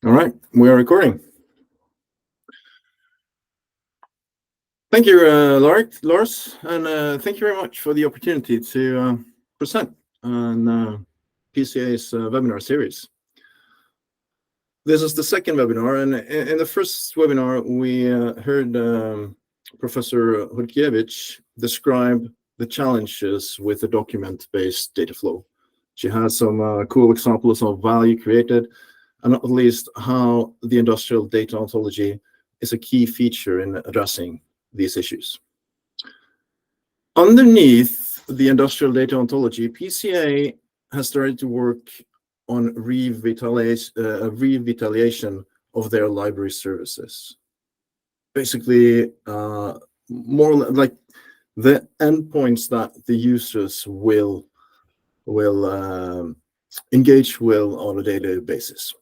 All right, we are recording. Thank you, Lars, and thank you very much for the opportunity to present on PCA's webinar series. This is the second webinar, and in the first webinar, we heard Professor Hodkiewicz describe the challenges with the document-based data flow. She has some cool examples of value created, and not least how the industrial data ontology is a key feature in addressing these issues. Underneath the industrial data ontology, PCA has started to work on revitalization of their library services. Basically, more like the endpoints that the users will engage with on a daily basis.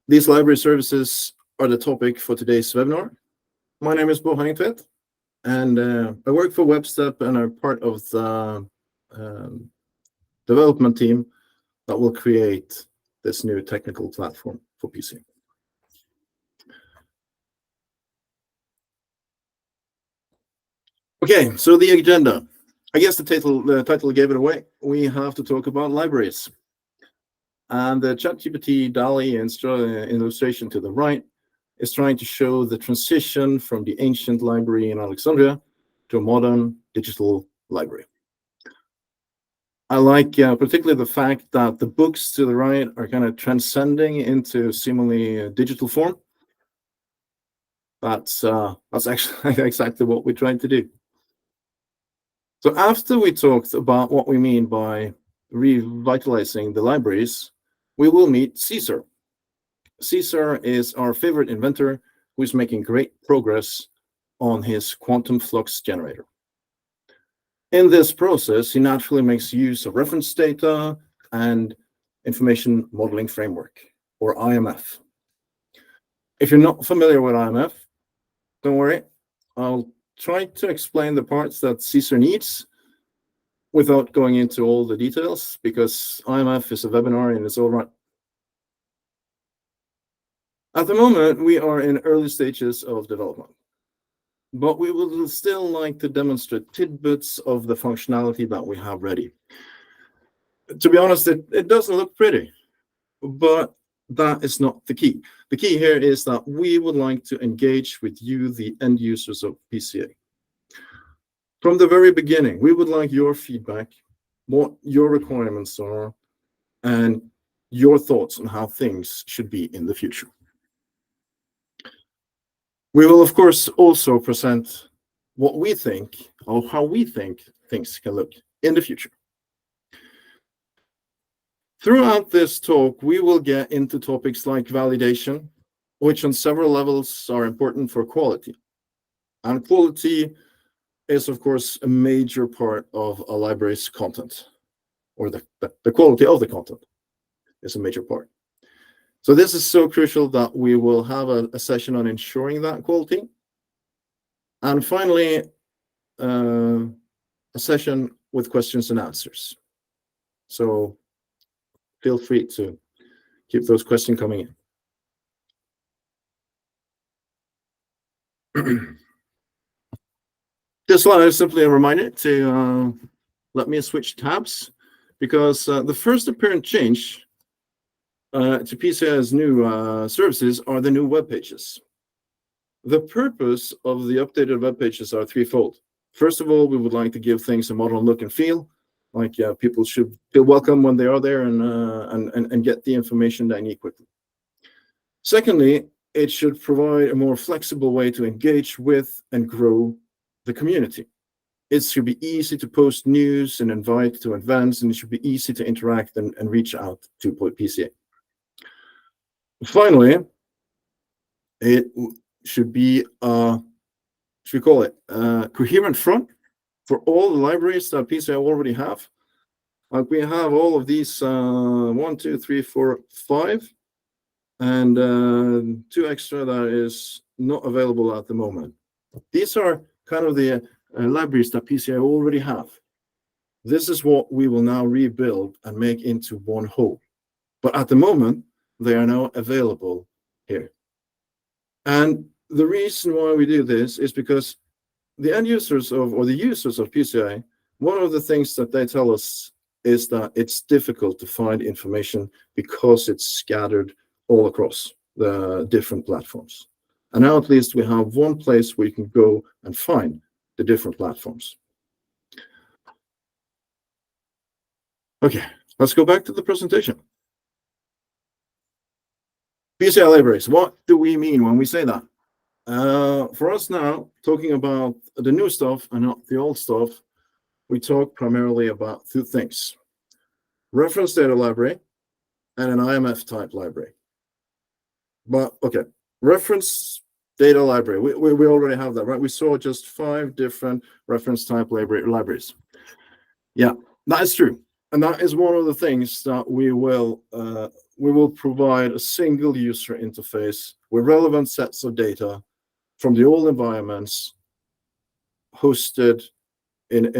These library services are the topic for today's webinar. My name is Bo Henningtvedt, and I work for Webstep and are part of the development team that will create this new technical platform for PC. Okay, so the agenda. I guess the title gave it away. We have to talk about libraries. And the ChatGPT DALL-E illustration to the right is trying to show the transition from the ancient library in Alexandria to a modern digital library. I like particularly the fact that the books to the right are kind of transcending into seemingly digital form. That's actually exactly what we're trying to do. So after we talked about what we mean by revitalizing the libraries, we will meet Caesar. Caesar is our favorite inventor who is making great progress on his quantum flux generator. In this process, he naturally makes use of reference data and information modeling framework, or IMF. If you're not familiar with IMF, don't worry. I'll try to explain the parts that Caesar needs without going into all the details, because IMF is a webinar in its own right. At the moment, we are in early stages of development, but we would still like to demonstrate tidbits of the functionality that we have ready. To be honest, it doesn't look pretty, but that is not the key. The key here is that we would like to engage with you, the end users of PCA. From the very beginning, we would like your feedback, what your requirements are, and your thoughts on how things should be in the future. We will, of course, also present what we think, or how we think things can look in the future. Throughout this talk, we will get into topics like validation, which on several levels are important for quality. And quality is, of course, a major part of a library's content, or the quality of the content is a major part. So this is so crucial that we will have a session on ensuring that quality. And finally, a session with questions and answers. So feel free to keep those questions coming in. This slide is simply a reminder to let me switch tabs, because the first apparent change to PCA's new services are the new web pages. The purpose of the updated web pages are threefold. First of all, we would like to give things a modern look and feel, like people should feel welcome when they are there and get the information they need quickly. Secondly, it should provide a more flexible way to engage with and grow the community. It should be easy to post news and invite to events, and it should be easy to interact and reach out to PCA. Finally, it should be should we call it a coherent front for all the libraries that PCA already have. Like we have all of these 1, 2, 3, 4, 5, and 2 extra that is not available at the moment. These are kind of the libraries that PCA already have. This is what we will now rebuild and make into one whole. But at the moment, they are now available here. And the reason why we do this is because the end users or the users of PCA, one of the things that they tell us is that it's difficult to find information because it's scattered all across the different platforms. And now at least we have one place where you can go and find the different platforms. Okay, let's go back to the presentation. PCA libraries, what do we mean when we say that? For us now, talking about the new stuff and not the old stuff, we talk primarily about two things: reference data library and an IMF type library. But okay, reference data library, we already have that, right? We saw just 5 different reference type libraries. Yeah, that is true. And that is one of the things that we will provide a single user interface with relevant sets of data from the old environments hosted in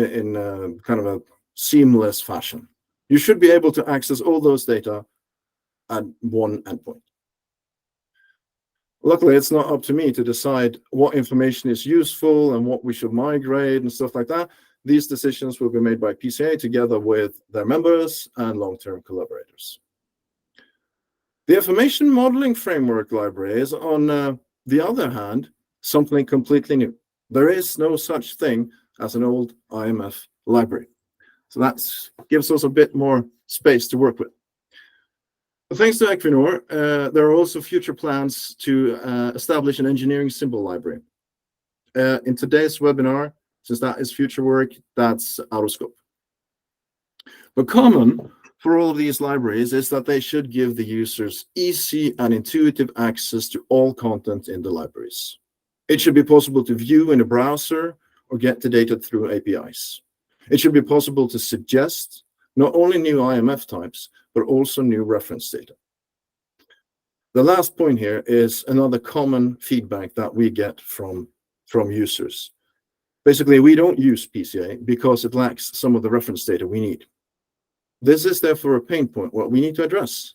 kind of a seamless fashion. You should be able to access all those data at one endpoint. Luckily, it's not up to me to decide what information is useful and what we should migrate and stuff like that. These decisions will be made by PCA together with their members and long-term collaborators. The information modeling framework library is, on the other hand, something completely new. There is no such thing as an old IMF library. So that gives us a bit more space to work with. But thanks to Equinor, there are also future plans to establish an engineering symbol library. In today's webinar, since that is future work, that's out of scope. But common for all of these libraries is that they should give the users easy and intuitive access to all content in the libraries. It should be possible to view in a browser or get the data through APIs. It should be possible to suggest not only new IMF types, but also new reference data. The last point here is another common feedback that we get from users. Basically, we don't use PCA because it lacks some of the reference data we need. This is therefore a pain point, what we need to address.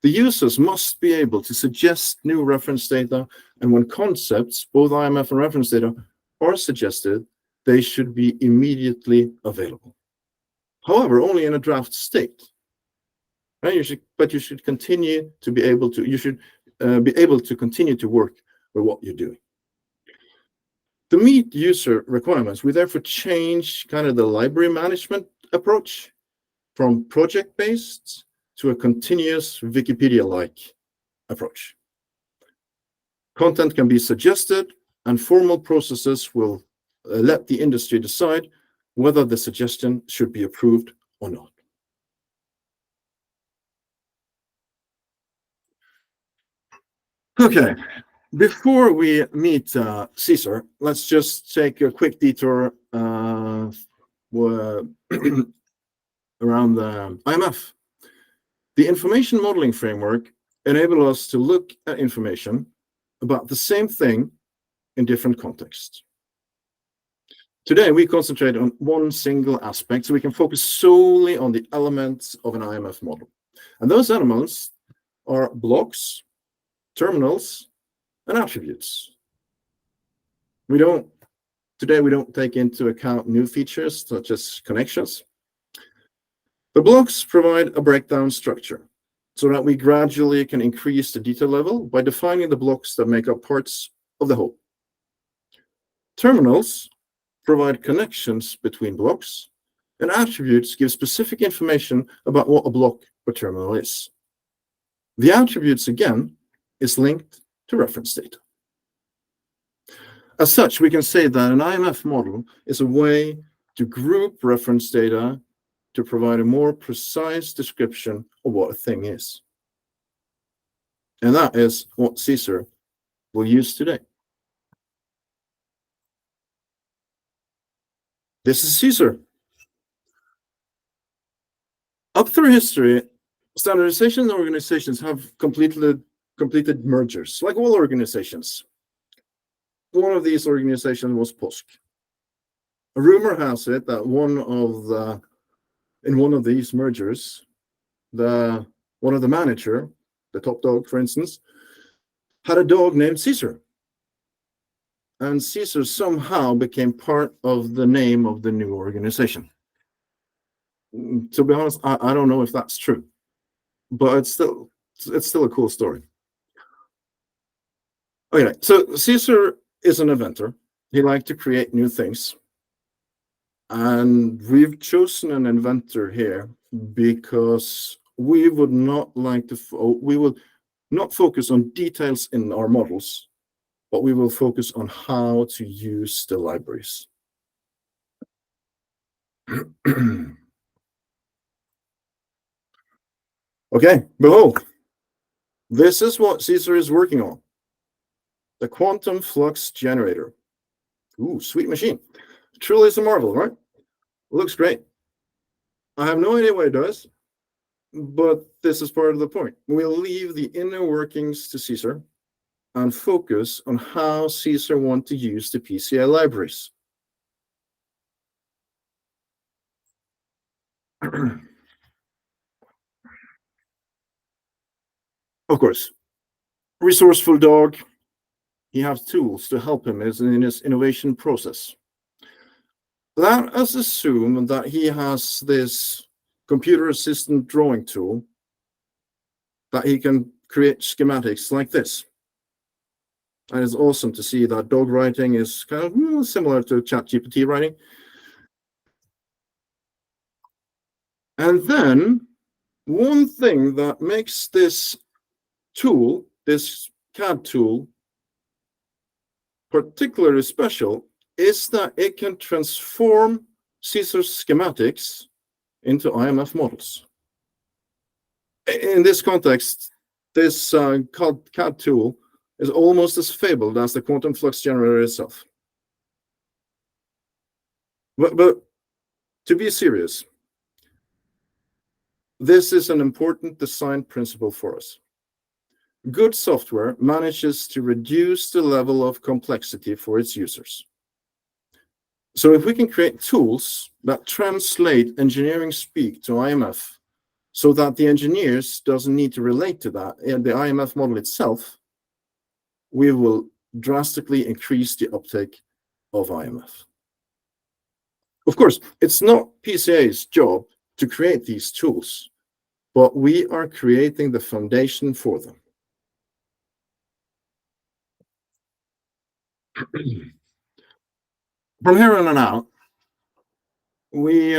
The users must be able to suggest new reference data, and when concepts, both IMF and reference data, are suggested, they should be immediately available. However, only in a draft state. Right? You should continue to be able to continue to work with what you're doing. To meet user requirements, we therefore change kind of the library management approach from project-based to a continuous Wikipedia-like approach. Content can be suggested, and formal processes will let the industry decide whether the suggestion should be approved or not. Okay, before we meet Caesar, let's just take a quick detour around the IMF. The information modeling framework enables us to look at information about the same thing in different contexts. Today, we concentrate on one single aspect, so we can focus solely on the elements of an IMF model. And those elements are blocks, terminals, and attributes. Today we don't take into account new features such as connections. The blocks provide a breakdown structure so that we gradually can increase the detail level by defining the blocks that make up parts of the whole. Terminals provide connections between blocks, and attributes give specific information about what a block or terminal is. The attributes, again, is linked to reference data. As such, we can say that an IMF model is a way to group reference data to provide a more precise description of what a thing is. And that is what Caesar will use today. This is Caesar. Up through history, standardization organizations have completed mergers, like all organizations. One of these organizations was POSC. A rumor has it that in one of these mergers, one of the manager the top dog, for instance, had a dog named Caesar. And Caesar somehow became part of the name of the new organization. To be honest, I don't know if that's true, but it's still a cool story. Okay, so Caesar is an inventor. He liked to create new things. And we've chosen an inventor here because we would not like to, we will not focus on details in our models, but we will focus on how to use the libraries. Okay, behold, this is what Caesar is working on. The quantum flux generator. Ooh, sweet machine. Truly is a marvel, right? Looks great. I have no idea what it does, but this is part of the point. We'll leave the inner workings to Caesar and focus on how Caesar wants to use the PCA libraries. Of course, resourceful dog. He has tools to help him in his innovation process. Let us assume that he has this computer assistant drawing tool that he can create schematics like this. And it's awesome to see that dog writing is kind of similar to ChatGPT writing. And then one thing that makes this tool, this CAD tool, particularly special is that it can transform Caesar's schematics into IMF models. In this context, this CAD tool is almost as fabled as the quantum flux generator itself. But to be serious, this is an important design principle for us. Good software manages to reduce the level of complexity for its users. So if we can create tools that translate engineering speak to IMF so that the engineers doesn't need to relate to that in the IMF model itself, we will drastically increase the uptake of IMF. Of course, it's not PCA's job to create these tools, but we are creating the foundation for them. From here on out, we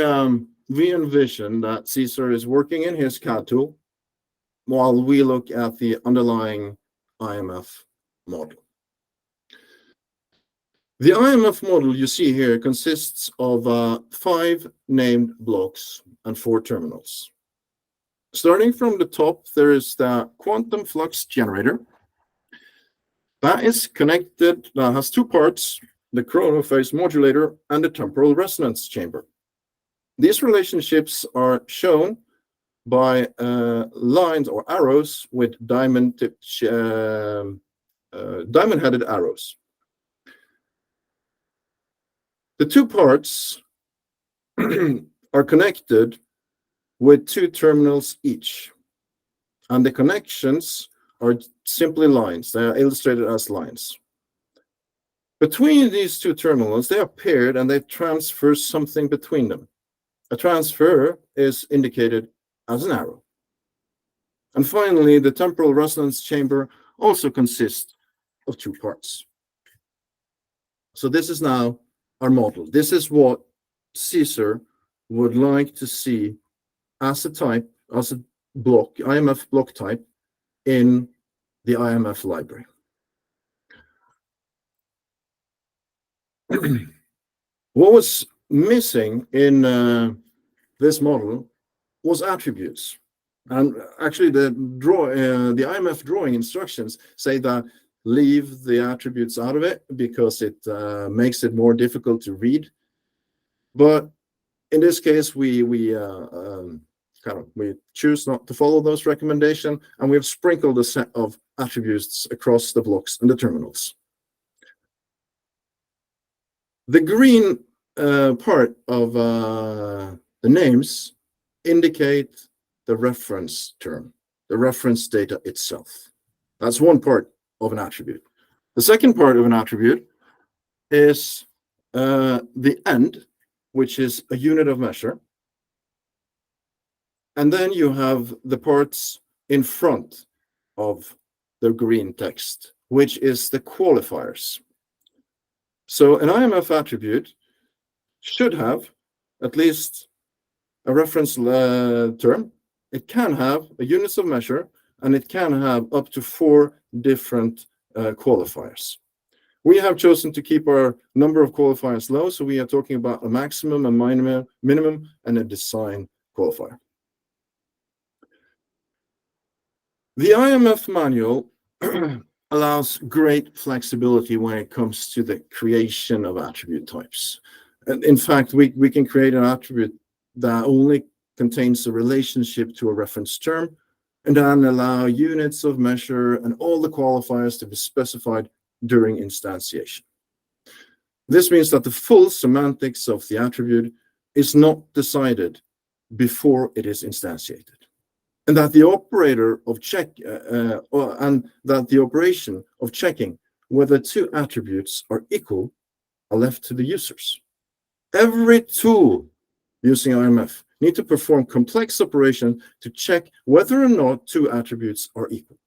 envision that Caesar is working in his CAD tool while we look at the underlying IMF model. The IMF model you see here consists of 5 named blocks and 4 terminals. Starting from the top, there is the quantum flux generator. That is connected, that has 2 parts, the chronophase modulator and the temporal resonance chamber. These relationships are shown by lines or arrows with diamond-headed arrows. The 2 parts are connected with 2 terminals each, and the connections are simply lines. They are illustrated as lines. Between these 2 terminals, they are paired and they transfer something between them. A transfer is indicated as an arrow. And finally, the temporal resonance chamber also consists of 2 parts. So this is now our model. This is what Caesar would like to see as a type, as a block, IMF block type in the IMF library. What was missing in this model was attributes. And actually the IMF drawing instructions say that leave the attributes out of it because it makes it more difficult to read. But in this case, we choose not to follow those recommendations, and we've sprinkled a set of attributes across the blocks and the terminals. The green part of the names indicate the reference term. the reference data itself. That's one part of an attribute. The second part of an attribute is the end, which is a unit of measure. And then you have the parts in front of the green text, which is the qualifiers. So an IMF attribute should have at least a reference term. It can have a units of measure, and it can have up to 4 different qualifiers. We have chosen to keep our number of qualifiers low, so we are talking about a maximum, a minimum, and a design qualifier. The IMF manual allows great flexibility when it comes to the creation of attribute types. And in fact, we can create an attribute that only contains a relationship to a reference term, and then allow units of measure and all the qualifiers to be specified during instantiation. This means that the full semantics of the attribute is not decided before it is instantiated, and that the operator of the operation of checking whether 2 attributes are equal are left to the users. Every tool using IMF need to perform complex operation to check whether or not 2 attributes are equal.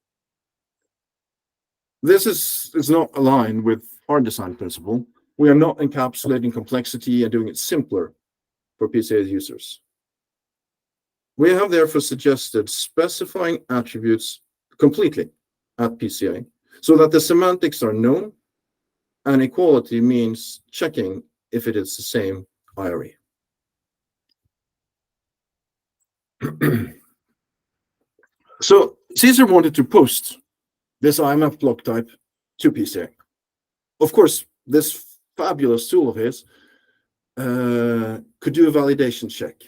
This is not aligned with our design principle. We are not encapsulating complexity and doing it simpler for PCA users. We have therefore suggested specifying attributes completely at PCA so that the semantics are known, and equality means checking if it is the same IRE. So Caesar wanted to post this IMF block type to PCA. Of course, this fabulous tool of his could do a validation check.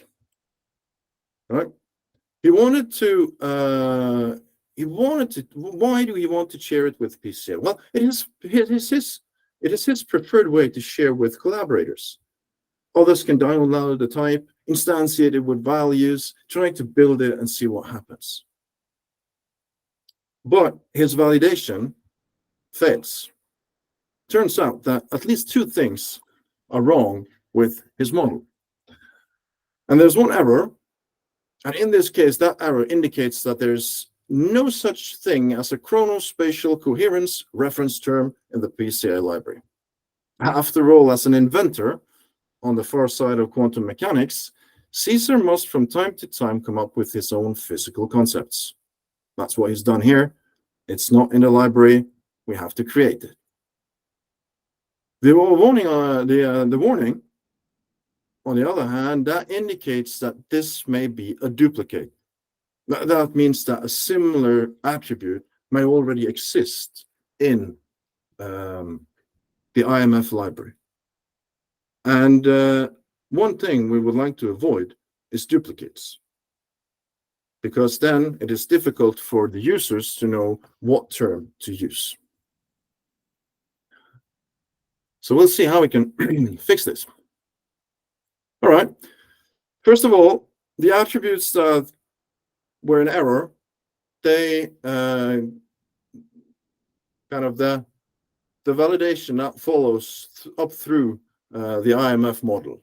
Right? Why do he want to share it with PCA? Well, it is his preferred way to share with collaborators. Others can download the type, instantiate it with values, try to build it and see what happens. But his validation fails. Turns out that at least 2 things are wrong with his model. And there's one error. And in this case, that error indicates that there's no such thing as a chronospatial coherence reference term in the PCA library. After all, as an inventor on the far side of quantum mechanics, Caesar must from time to time come up with his own physical concepts. That's what he's done here. It's not in the library. We have to create it. The warning, on the other hand, that indicates that this may be a duplicate. That means that a similar attribute may already exist in the IMF library. And one thing we would like to avoid is duplicates, because then it is difficult for the users to know what term to use. So we'll see how we can fix this. All right. First of all, the attributes that were in error, they kind of the validation that follows up through the IMF model.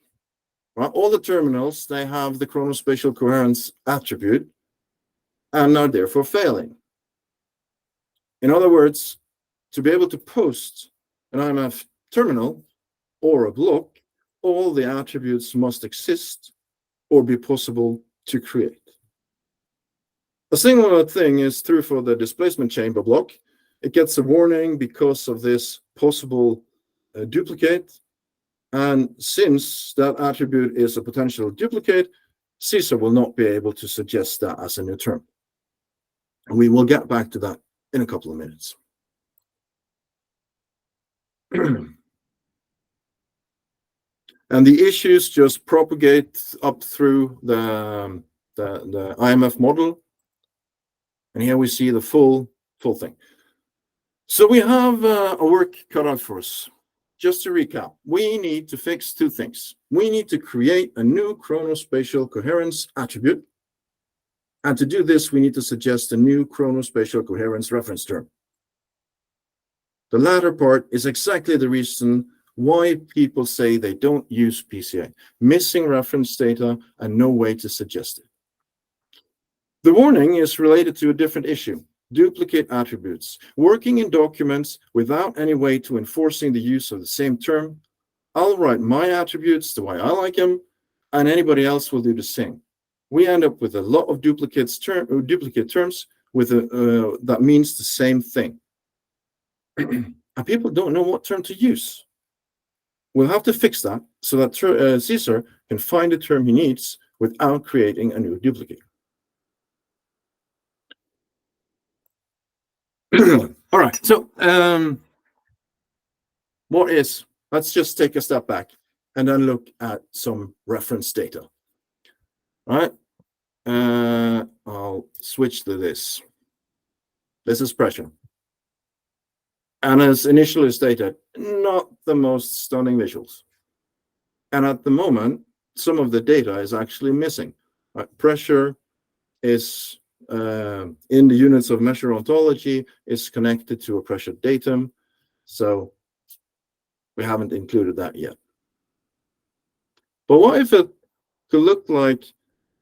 Right? All the terminals, they have the chronospatial coherence attribute and are therefore failing. In other words, to be able to post an IMF terminal or a block, all the attributes must exist or be possible to create. A similar thing is true for the displacement chamber block. It gets a warning because of this possible duplicate. And since that attribute is a potential duplicate, Caesar will not be able to suggest that as a new term. And we will get back to that in a couple of minutes. And the issues just propagate up through the IMF model. And here we see the full thing. So we have a work cut out for us. Just to recap, we need to fix 2 things. We need to create a new chronospatial coherence attribute. And to do this, we need to suggest a new chronospatial coherence reference term. The latter part is exactly the reason why people say they don't use PCA. Missing reference data and no way to suggest it. The warning is related to a different issue: duplicate attributes. Working in documents without any way to enforcing the use of the same term, I'll write my attributes the way I like them, and anybody else will do the same. We end up with a lot of duplicate terms with that means the same thing. And people don't know what term to use. We'll have to fix that so that Caesar can find the term he needs without creating a new duplicate. All right, so let's just take a step back and then look at some reference data. All right, I'll switch to this. This is pressure. And as initially stated, not the most stunning visuals. And at the moment, some of the data is actually missing. Pressure is in the units of measure ontology is connected to a pressure datum. So we haven't included that yet. But what if it could look like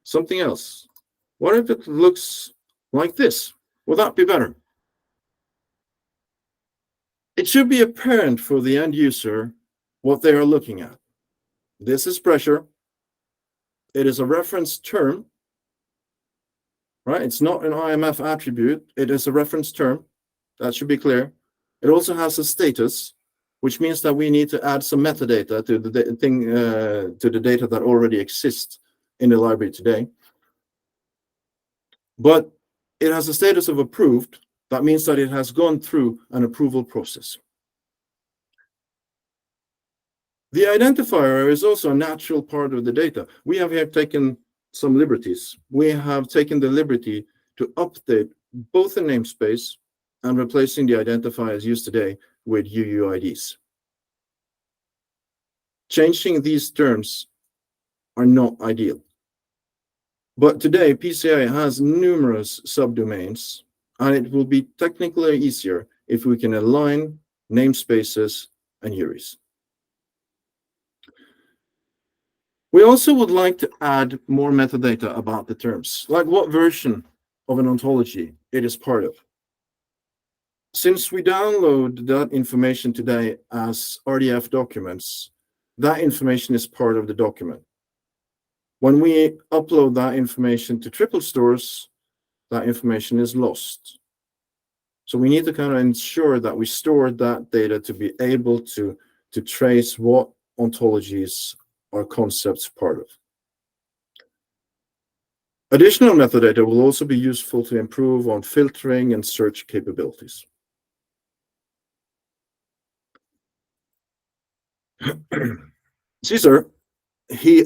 something else? What if it looks like this? Would that be better? It should be apparent for the end user what they are looking at. This is pressure. It is a reference term, right? It's not an IMF attribute. It is a reference term. That should be clear. It also has a status, which means that we need to add some metadata to the data that already exists in the library today. But it has a status of approved. That means that it has gone through an approval process. The identifier is also a natural part of the data. We have here taken some liberties. We have taken the liberty to update both the namespace and replacing the identifiers used today with UUIDs. Changing these terms are not ideal. But today, PCA has numerous subdomains, and it will be technically easier if we can align namespaces and URIs. We also would like to add more metadata about the terms, like what version of an ontology it is part of. Since we download that information today as RDF documents, that information is part of the document. When we upload that information to triple stores, that information is lost. So we need to kind of ensure that we store that data to be able to trace what ontologies are concepts part of. Additional metadata will also be useful to improve on filtering and search capabilities. Caesar, he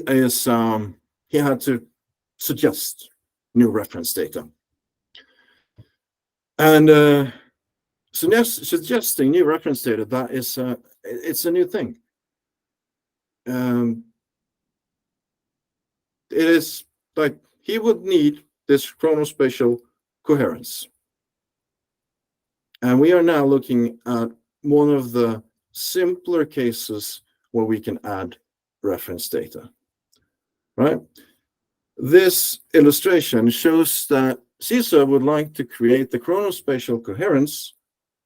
had to suggest new reference data. And suggesting new reference data, that is it's a new thing. It is like he would need this chronospatial coherence. And we are now looking at one of the simpler cases where we can add reference data, right? This illustration shows that Caesar would like to create the chronospatial coherence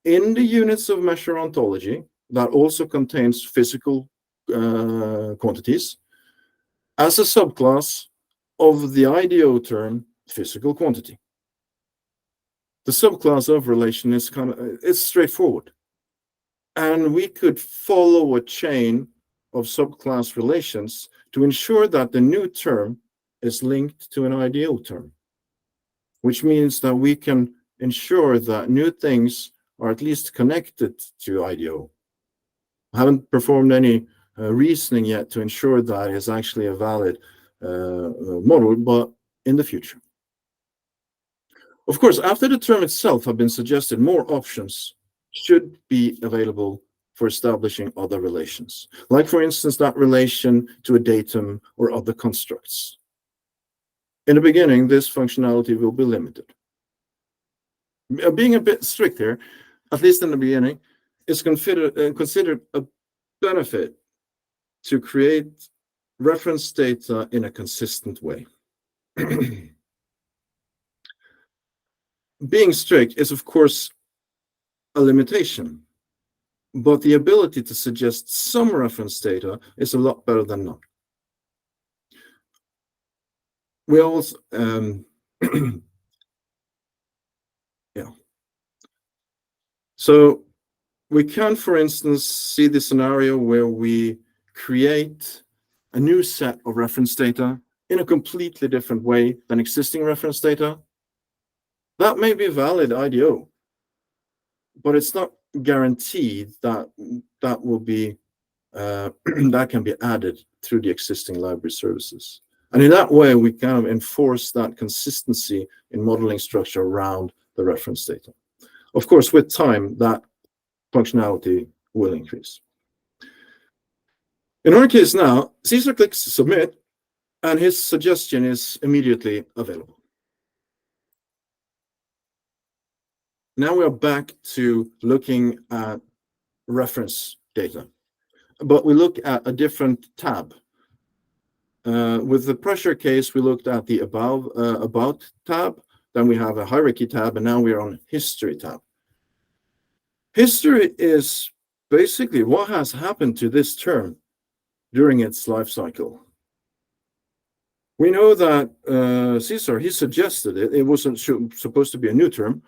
in the units of measure ontology that also contains physical quantities as a subclass of the IDO term physical quantity. The subclass of relation is it's straightforward. And we could follow a chain of subclass relations to ensure that the new term is linked to an IDO term, which means that we can ensure that new things are at least connected to IDO. I haven't performed any reasoning yet to ensure that is actually a valid model, but in the future. Of course, after the term itself have been suggested, more options should be available for establishing other relations, like for instance, that relation to a datum or other constructs. In the beginning, this functionality will be limited. Being a bit strict here, at least in the beginning, is considered a benefit to create reference data in a consistent way. Being strict is, of course, a limitation, but the ability to suggest some reference data is a lot better than none. We also, yeah. So we can, for instance, see the scenario where we create a new set of reference data in a completely different way than existing reference data. That may be valid IDO, but it's not guaranteed that that will be that can be added through the existing library services. And in that way, we kind of enforce that consistency in modeling structure around the reference data. Of course, with time, that functionality will increase. In our case now, Caesar clicks submit, and his suggestion is immediately available. Now we are back to looking at reference data, but we look at a different tab. With the pressure case, we looked at the about tab, then we have a hierarchy tab, and now we are on history tab. History is basically what has happened to this term during its life cycle. We know that Caesar, he suggested it. It wasn't supposed to be a new term.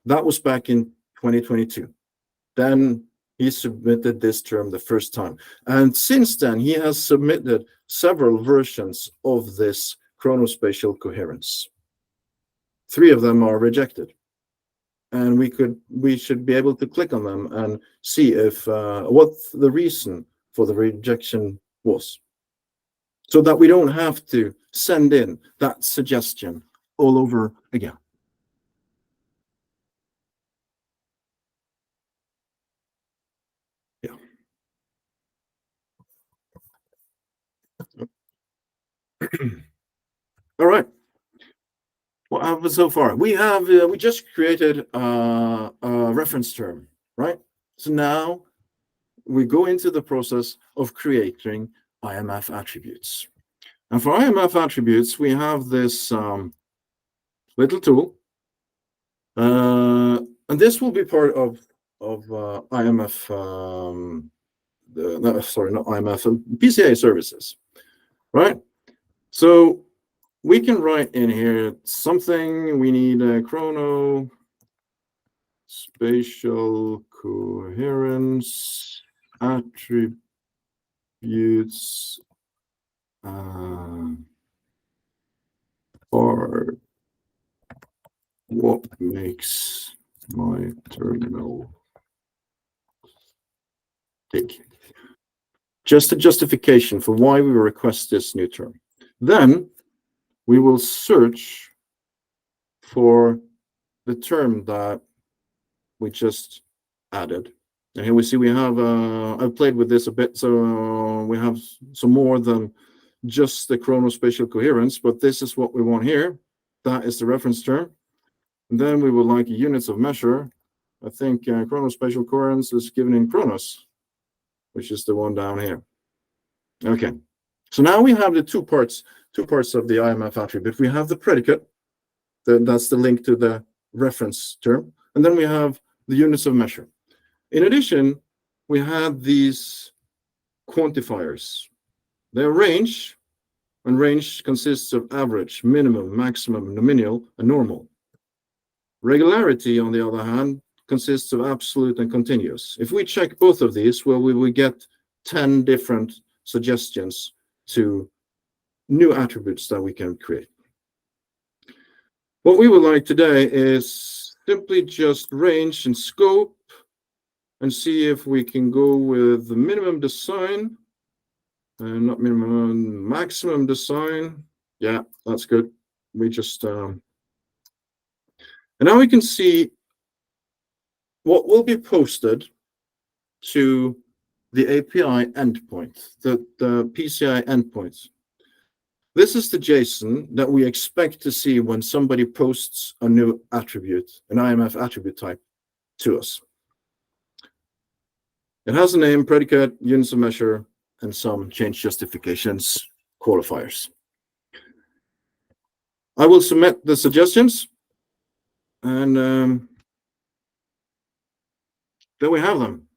That was back in 2022. Then he submitted this term the first time. And since then, he has submitted several versions of this chronospatial coherence. 3 of them are rejected. And we should be able to click on them and see if what the reason for the rejection was, so that we don't have to send in that suggestion all over again. Yeah. All right. What happened so far? We just created a reference term, right? So now we go into the process of creating IMF attributes. And for IMF attributes, we have this little tool, and this will be part of IMF. Sorry, not IMF, PCA services, right? So we can write in here something. We need a chrono spatial coherence attributes are what makes my terminal tick. Just a justification for why we request this new term. Then we will search for the term that we just added. And here we see we have, I've played with this a bit, so we have some more than just the chronospatial coherence, but this is what we want here. That is the reference term. And then we would like units of measure. I think chronospatial coherence is given in chronos, which is the one down here. Okay, so now we have the two parts of the IMF attribute. We have the predicate, that's the link to the reference term, and then we have the units of measure. In addition, we have these quantifiers. Their range, and range consists of average, minimum, maximum, nominal, and normal. Regularity, on the other hand, consists of absolute and continuous. If we check both of these, well, we will get 10 different suggestions to new attributes that we can create. What we would like today is simply just range and scope and see if we can go with the minimum design and not minimum, maximum design. Yeah, that's good. We just and now we can see what will be posted to the API endpoint, the PCI endpoints. This is the JSON that we expect to see when somebody posts a new attribute, an IMF attribute type, to us. It has a name, predicate, units of measure, and some change justifications, qualifiers. I will submit the suggestions, and there we have them.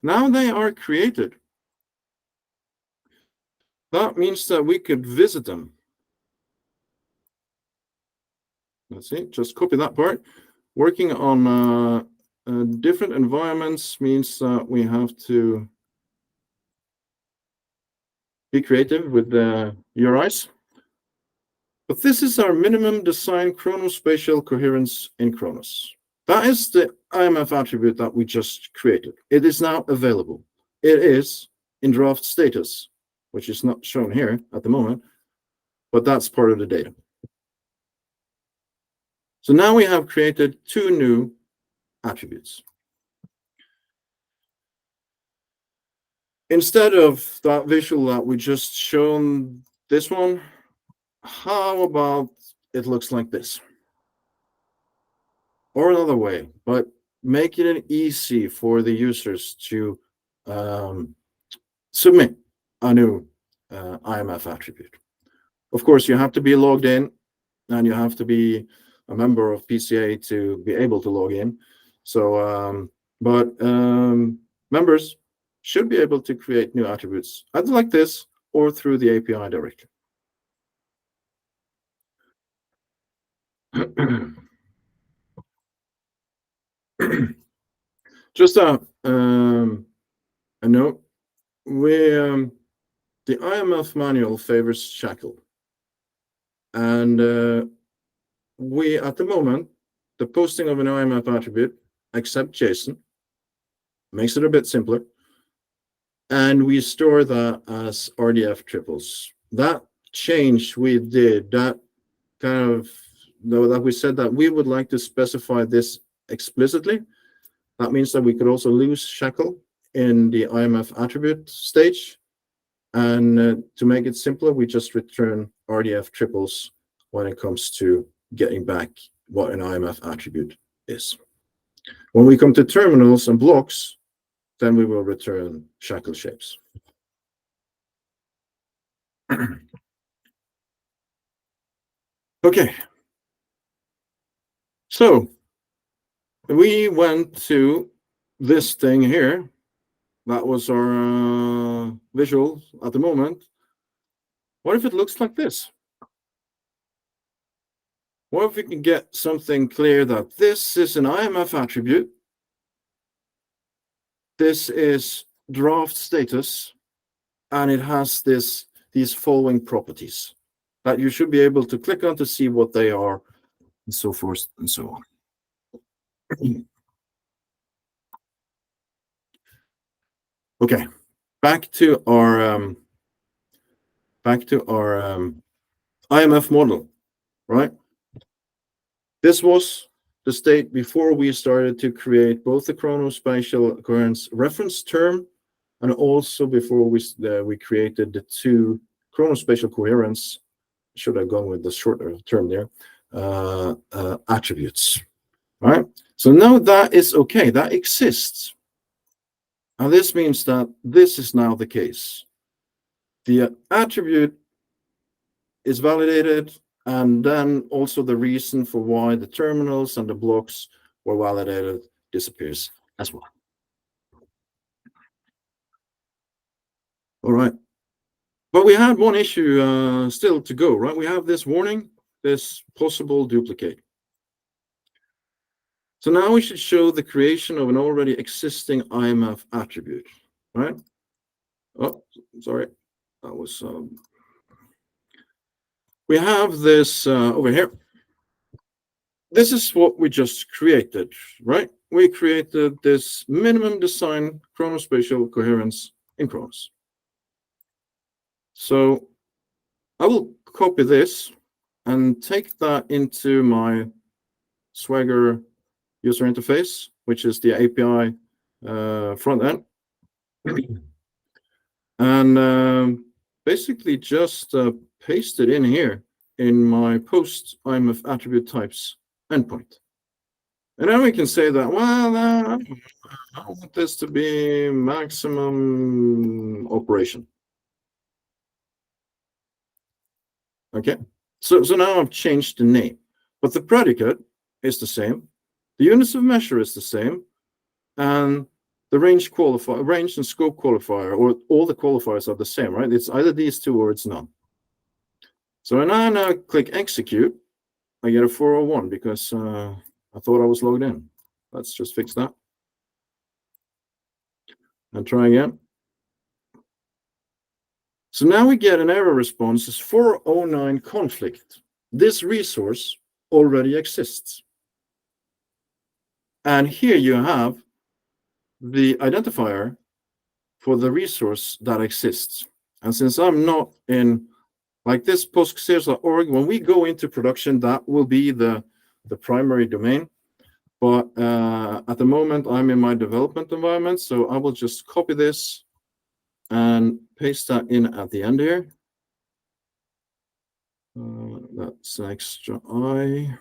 Now they are created. That means that we could visit them. Let's see, just copy that part. Working on different environments means that we have to be creative with the URIs. But this is our minimum design chronospatial coherence in Chronos. That is the IMF attribute that we just created. It is now available. It is in draft status, which is not shown here at the moment, but that's part of the data. So now we have created two new attributes. Instead of that visual that we just shown this one, how about it looks like this? Or another way, but making it easy for the users to submit a new IMF attribute. Of course, you have to be logged in, and you have to be a member of PCA to be able to log in. So, members should be able to create new attributes, either like this or through the API directly. Just a note, the IMF manual favors shackle. And we, at the moment, the posting of an IMF attribute, accept JSON, makes it a bit simpler. And we store that as RDF triples. That change we did, that kind of, though, that we said that we would like to specify this explicitly. That means that we could also lose shackle in the IMF attribute stage. And to make it simpler, we just return RDF triples when it comes to getting back what an IMF attribute is. When we come to terminals and blocks, then we will return shackle shapes. Okay. So we went to this thing here. That was our visual at the moment. What if it looks like this? What if we can get something clear that this is an IMF attribute? This is draft status, and it has these following properties that you should be able to click on to see what they are, and so forth and so on. Okay, back to our IMF model, right? This was the state before we started to create both the chronospatial coherence reference term, and also before we created the two chronospatial coherence, should have gone with the shorter term there, attributes. All right, so now that is okay, that exists. And this means that this is now the case. The attribute is validated, and then also the reason for why the terminals and the blocks were validated disappears as well. All right. But we had one issue still to go, right? We have this warning, this possible duplicate. So now we should show the creation of an already existing IMF attribute, right? Oh, sorry. That was... we have this over here. This is what we just created, right? We created this minimum design chronospatial coherence in Chronos. So I will copy this and take that into my Swagger user interface, which is the API front end. And basically just paste it in here in my post IMF attribute types endpoint. And then we can say that, well, I want this to be maximum operation. Okay, so now I've changed the name, but the predicate is the same. The units of measure is the same, and the range and scope qualifier, or all the qualifiers are the same, right? It's either these two or it's none. So when I now click execute, I get a 401 because I thought I was logged in. Let's just fix that and try again. So now we get an error response is 409 conflict. This resource already exists. And here you have the identifier for the resource that exists. And since I'm not in, like this postxerox.org, when we go into production, that will be the primary domain. But at the moment, I'm in my development environment, so I will just copy this and paste that in at the end here. That's an extra I.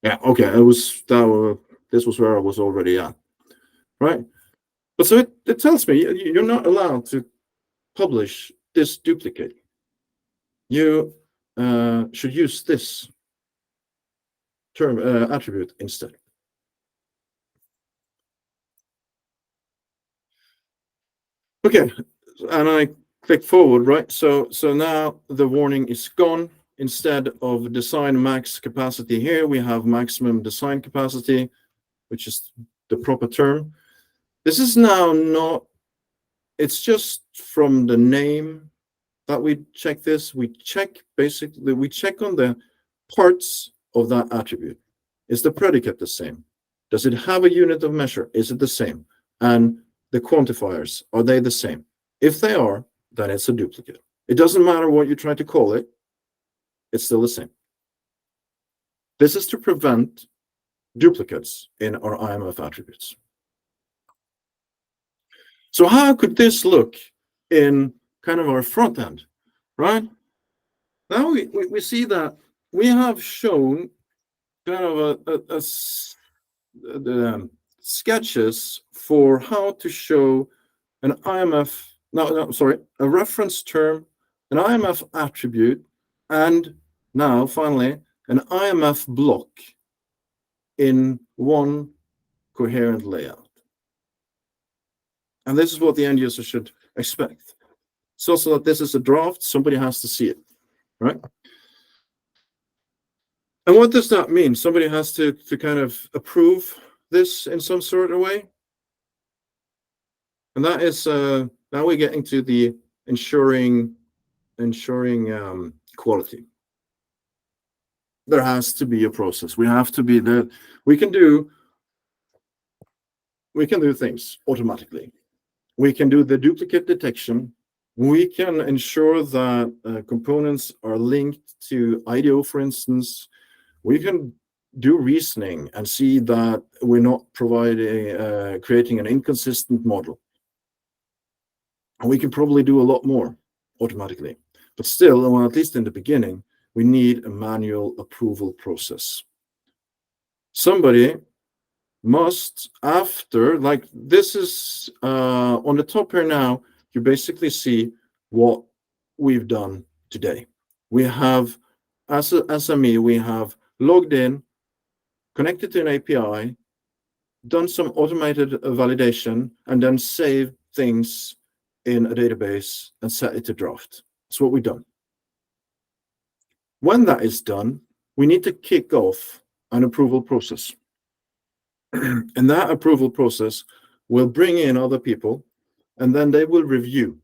Yeah, okay. This was where I was already at, right? But so it tells me you're not allowed to publish this duplicate. You should use this term attribute instead. Okay, and I click forward, right? So now the warning is gone. Instead of design max capacity here, we have maximum design capacity, which is the proper term. This is now not, it's just from the name that we check this. We check on the parts of that attribute. Is the predicate the same? Does it have a unit of measure? Is it the same? And the quantifiers, are they the same? If they are, then it's a duplicate. It doesn't matter what you try to call it, it's still the same. This is to prevent duplicates in our IMF attributes. So how could this look in kind of our front end, right? Now we see that we have shown kind of the sketches for how to show an IMF, a reference term, an IMF attribute, and now finally an IMF block in one coherent layout. And this is what the end user should expect. So that this is a draft, somebody has to see it, right? And what does that mean? Somebody has to kind of approve this in some sort of way. And that is now we're getting to the ensuring quality. There has to be a process. We have to be there. We can do things automatically. We can do the duplicate detection. We can ensure that components are linked to IDO, for instance. We can do reasoning and see that we're not creating an inconsistent model. And we can probably do a lot more automatically. But still, well, at least in the beginning, we need a manual approval process. Somebody must, after, like this is on the top here now, you basically see what we've done today. We have, as a SME, we have logged in, connected to an API, done some automated validation, and then saved things in a database and set it to draft. That's what we've done. When that is done, we need to kick off an approval process. And that approval process will bring in other people, and then they will review.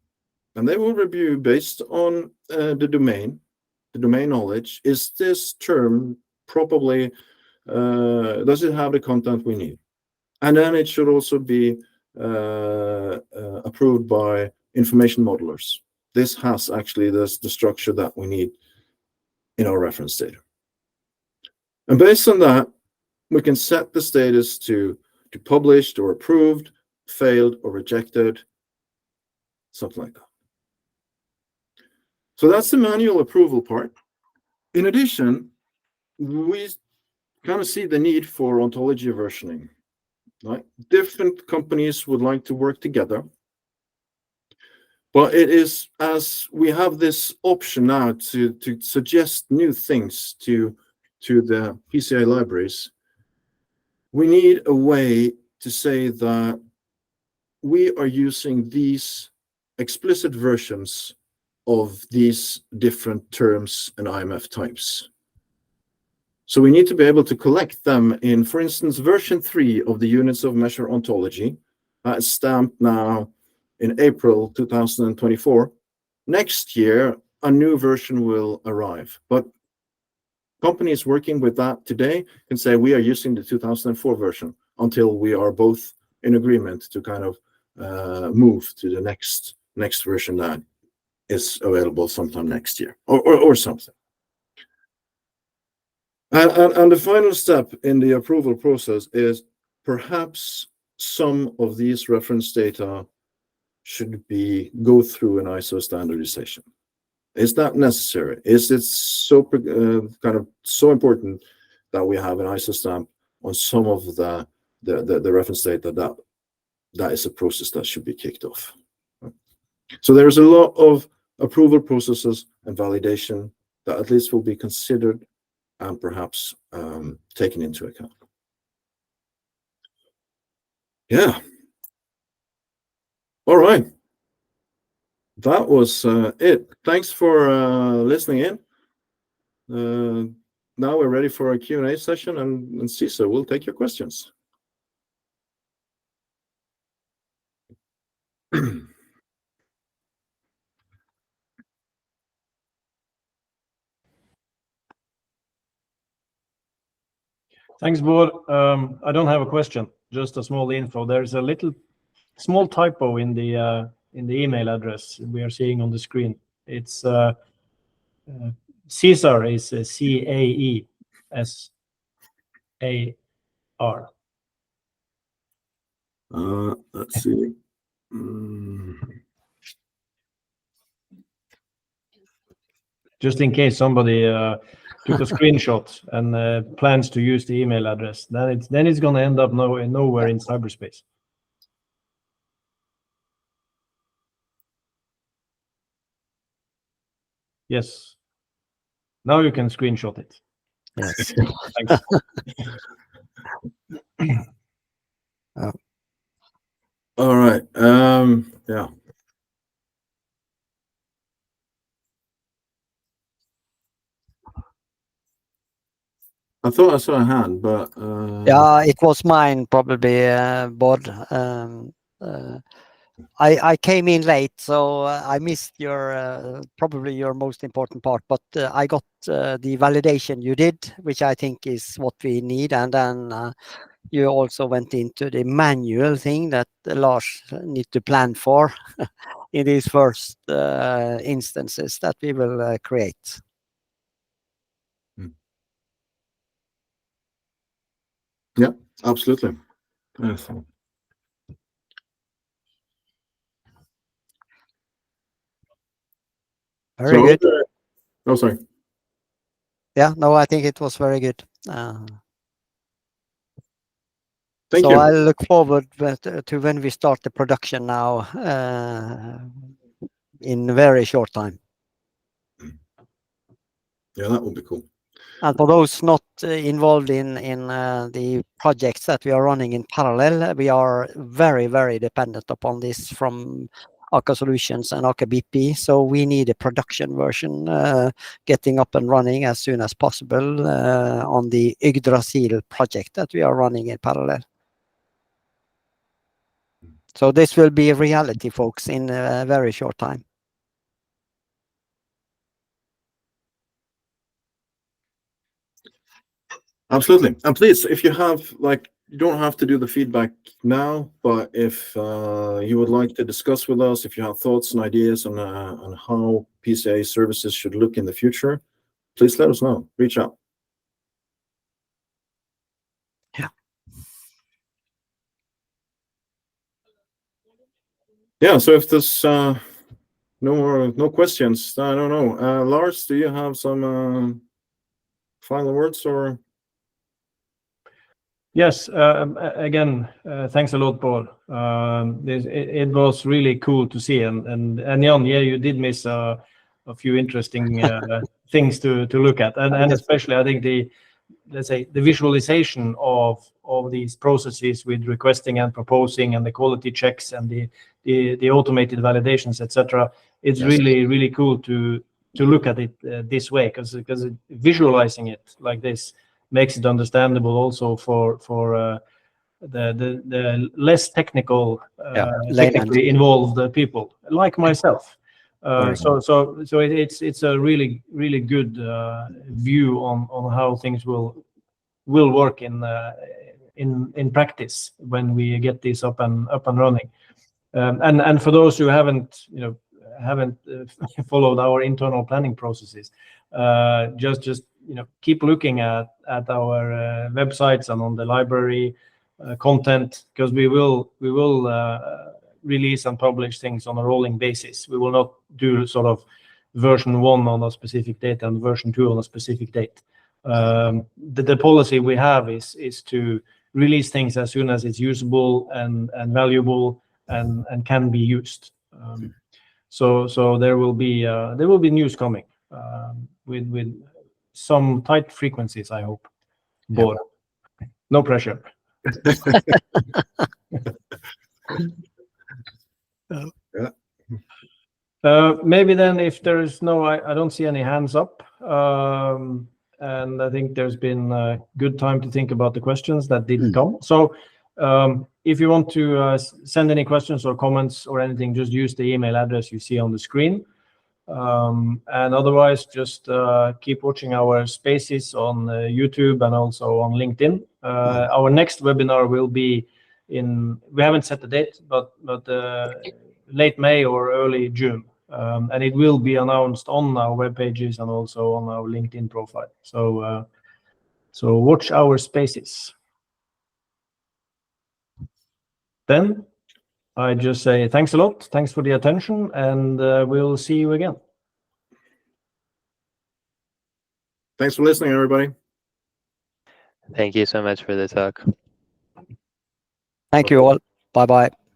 And they will review based on the domain knowledge. Is this term probably, does it have the content we need? And then it should also be approved by information modelers. This has actually the structure that we need in our reference data. And based on that, we can set the status to published or approved, failed or rejected, something like that. So that's the manual approval part. In addition, we kind of see the need for ontology versioning. Right? Different companies would like to work together, but it is, as we have this option now to suggest new things to the PCA libraries, we need a way to say that we are using these explicit versions of these different terms and IMF types. So we need to be able to collect them in, for instance, version 3 of the units of measure ontology, stamped now in April 2024. Next year, a new version will arrive. But companies working with that today can say we are using the 2004 version until we are both in agreement to kind of move to the next version that is available sometime next year or something. And the final step in the approval process is perhaps some of these reference data should go through an ISO standardization. Is that necessary? Is it so kind of so important that we have an ISO stamp on some of the reference data that is a process that should be kicked off? So there's a lot of approval processes and validation that at least will be considered and perhaps taken into account. Yeah. All right. That was it. Thanks for listening in. Now we're ready for a Q&A session, and Cesar will take your questions. Thanks, Bård. I don't have a question, just a small info. There's a small typo in the email address we are seeing on the screen. It's Caesar is CAESAR. Let's see. Just in case somebody took a screenshot and plans to use the email address, then it's going to end up nowhere in cyberspace. Yes. Now you can screenshot it. Yes. Thanks. All right. Yeah. I thought I saw a hand, but yeah, it was mine probably, Bård. I came in late, so I missed your probably your most important part. But I got the validation you did, which I think is what we need, and then you also went into the manual thing that Lars need to plan for in these first instances that we will create. Yeah, absolutely. Yes. Very good. Oh, sorry. Yeah, no, I think it was very good. Thank so you. I look forward to when we start the production now in a very short time. Yeah, that would be cool. And for those not involved in the projects that we are running in parallel, we are very, very dependent upon this from Aker Solutions and Aker BP. So we need a production version getting up and running as soon as possible on the Yggdrasil project that we are running in parallel. So this will be a reality, folks, in a very short time. Absolutely. And please, if you have, you don't have to do the feedback now, but if you would like to discuss with us, if you have thoughts and ideas on how PCA services should look in the future, please let us know. Reach out. Yeah. Yeah, so if there's No questions. I don't know. Lars, do you have some final words or? Yes. Again, thanks a lot, Paul. It was really cool to see, and Jan, yeah, you did miss a few interesting things to look at, and especially I think let's say the visualization of these processes with requesting and proposing and the quality checks and the automated validations, etc. It's really cool to look at it this way, because visualizing it like this makes it understandable also for the less technically involved people like myself. So it's a really good view on how things will work in practice when we get this up and running. And for those who haven't followed our internal planning processes, just keep looking at our websites and on the library content, because we will release and publish things on a rolling basis. We will not do sort of version 1 on a specific date and version 2 on a specific date. The policy we have is to release things as soon as it's usable and valuable and can be used. So there will be news coming with some tight frequencies, I hope. But no pressure. Maybe then, if there is I don't see any hands up, and I think there's been a good time to think about the questions that didn't come. So if you want to send any questions or comments or anything, just use the email address you see on the screen. And otherwise, just keep watching our spaces on YouTube and also on LinkedIn. Our next webinar will be we haven't set the date, but late May or early June. And it will be announced on our web pages and also on our LinkedIn profile. So watch our spaces. Then I just say thanks a lot. Thanks for the attention, and we'll see you again. Thanks for listening, everybody. Thank you so much for the talk. Thank you all. Bye-bye.